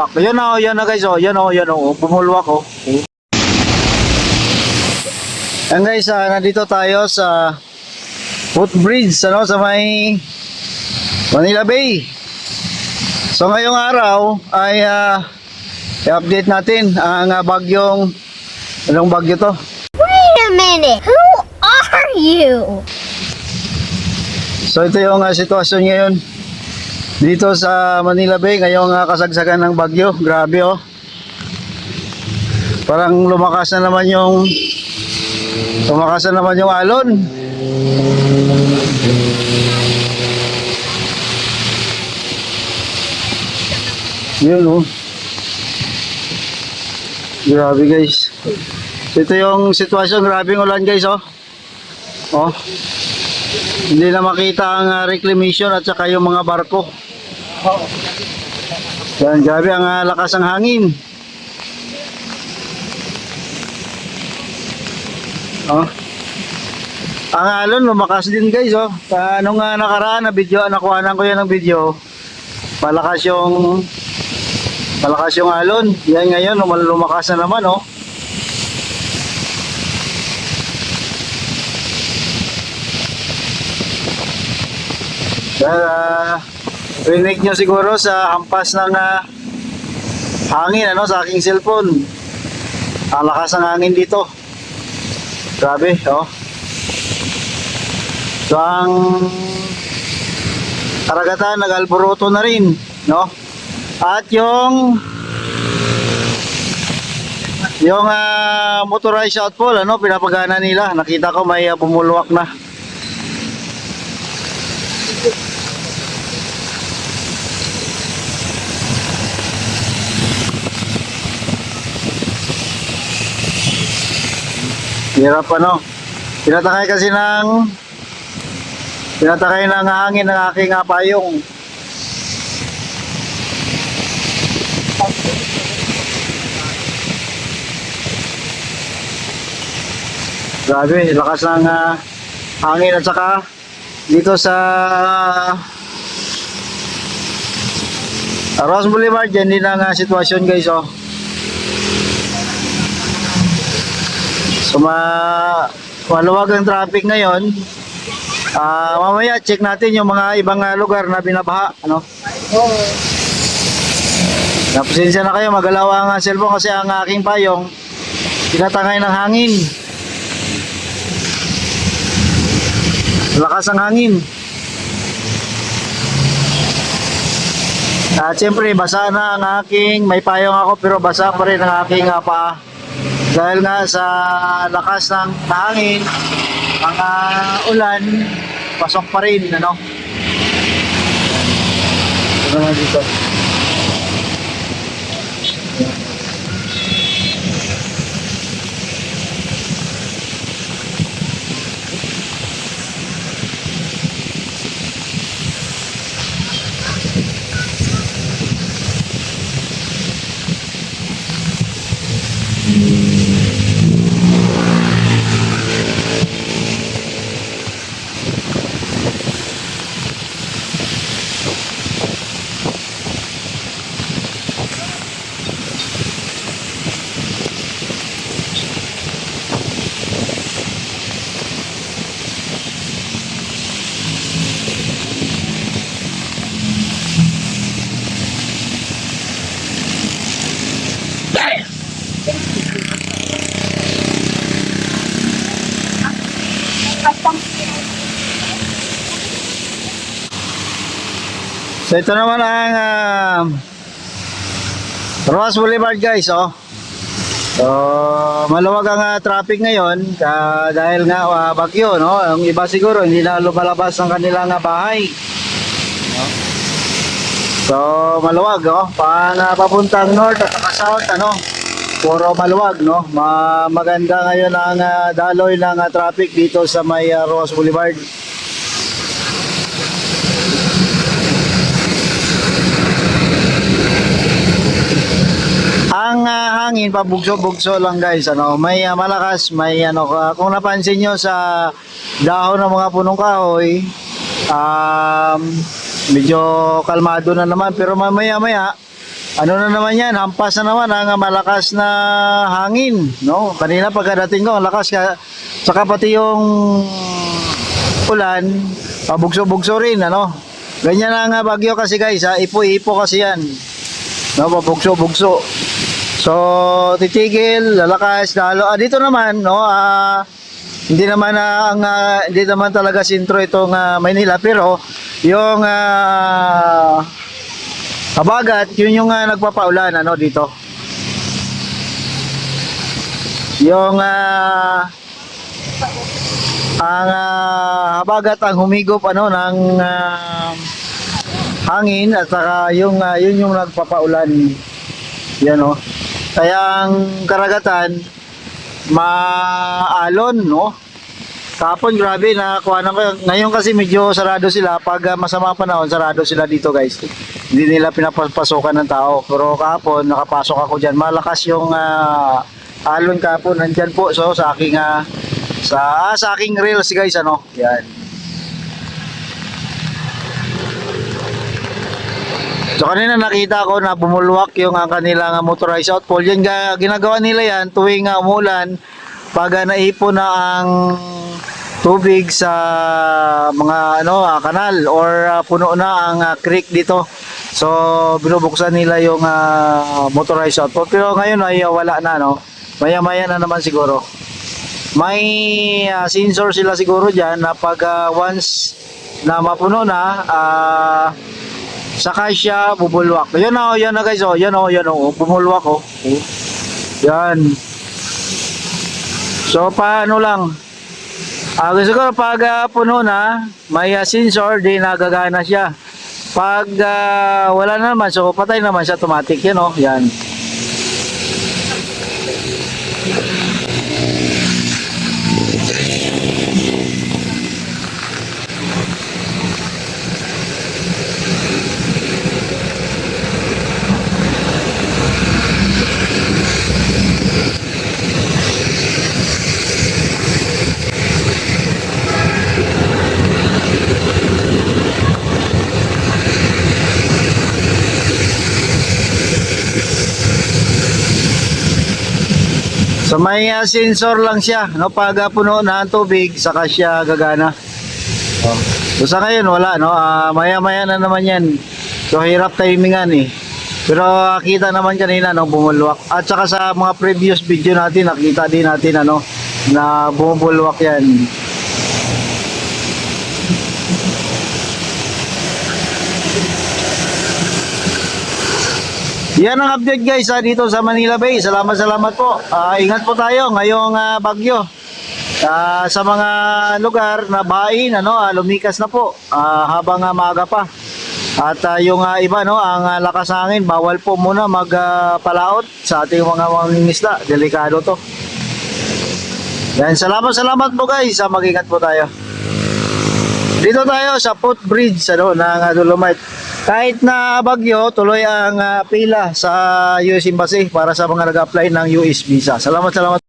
Yan na guys, oh. Yan oh. Bumulwak, oh. Yan guys, nandito tayo sa footbridge, ano, sa may Manila Bay. So ngayong araw ay i-update natin ang bagyong, anong bagyo to? Wait a minute, who are you? So ito yung sitwasyon ngayon dito sa Manila Bay, ngayong kasagsagan ng bagyo. Grabe, oh. Parang lumakas na naman yung alon. Yun, oh. Grabe guys. Ito yung sitwasyon, grabing ulan guys, oh. Oh. Hindi na makita ang reclamation at saka yung mga barko. Yan, grabe ang lakas ng hangin. Oh. Ang alon lumakas din guys, oh. Nung nakaraan na video, nakuhanan ko yan ng video. Malakas yung alon. Yan ngayon, lumakas na naman, oh. Rinig nyo siguro sa hampas ng hangin, ano, sa aking cellphone. Ang lakas ng hangin dito. Grabe, oh. So ang karagatan nag-alboroto na rin, no? At yung motorized outfall, ano, pinapagana nila. Nakita ko may bumulwak na. Hirap, ano. Pinatakay ng hangin ng aking payong. Grabe, lakas ng hangin at saka dito sa Ross Boulevard, yan din ang sitwasyon guys, oh. So maluwag ang traffic ngayon. Mamaya check natin yung mga ibang lugar na binabaha, ano. Napasensya na kayo, magalaw ang cellphone kasi ang aking payong tinatangay ng hangin. Lakas ang hangin. Siyempre basa na ang aking, may payong ako pero basa pa rin ang aking paa. Dahil nga sa lakas ng hangin, ang ulan, pasok pa rin, ano. Ito na dito. So ito naman ang Ross Boulevard guys, oh. So maluwag ang traffic ngayon dahil nga bagyo, no. Ang iba siguro hindi na lumalabas ng kanilang bahay, no? So maluwag, oh. Papuntang north at south, ano, puro maluwag, no. Maganda ngayon ang daloy ng traffic dito sa may Ross Boulevard. Ang hangin pabugso-bugso lang guys, ano, may malakas, may ano, kung napansin nyo sa dahon ng mga punong kahoy, medyo kalmado na naman, pero mamaya-maya ano na naman yan, hampas na naman ang malakas na hangin, no? Kanina pagkadating ko, ang lakas ka, saka pati yung ulan, pabugso-bugso rin, ano? Ganyan ang bagyo kasi guys, ha? Ipo-ipo kasi yan, no? Pabugso-bugso. So, titigil, lalakas, lalo. Dito naman, no? Hindi naman hindi naman talaga sentro itong Maynila, pero yung habagat, yun yung nagpapaulan ano dito. Yung ang habagat ang humigop ano ng hangin at saka yung yun yung nagpapaulan. Yan oh. Kaya ang karagatan maalon no. Kapon grabe nakakuha na ko. Ngayon kasi medyo sarado sila pag masama panahon, sarado sila dito guys. Hindi nila pinapasokan ng tao. Pero kahapon nakapasok ako diyan. Malakas yung alon kahapon nandiyan po so sa aking sa aking reels guys ano. Yan. So kanina nakita ko na bumulwak yung kanilang motorized outfall. Yan ginagawa nila yan tuwing umulan pag naipon na ang tubig sa mga kanal or puno na ang creek dito. So binubuksan nila yung motorized outfall. Pero ngayon ay wala na no. Maya-maya na naman siguro. May sensor sila siguro diyan na pag once na mapuno na saka siya bubulwak. Yan na guys oh. Yan bumulwak oh. Yan. So paano lang? Gusto ko pag puno na, may sensor di nagagana siya. Pag wala na naman, so patay naman siya automatic yan oh. Yan. So may sensor lang siya, no? Pag puno na ang tubig, saka siya gagana. So sa ngayon wala, no? Maya-maya na naman yan. So hirap timingan eh. Pero kita naman kanina no, bumulwak. At saka sa mga previous video natin, nakita din natin ano, na bumulwak yan. Yan ang update guys dito sa Manila Bay. Salamat po. Ingat po tayo ngayong bagyo. Sa mga lugar na bain lumikas na po habang maaga pa. At yung iba ang lakas ng hangin, bawal po muna magpalaot sa ating mga mangingisda. Delikado to. Yan, salamat po guys. Mag-ingat po tayo. Dito tayo sa footbridge ng Dolomite. Kahit na bagyo, tuloy ang pila sa US Embassy para sa mga nag-apply ng US visa. Salamat.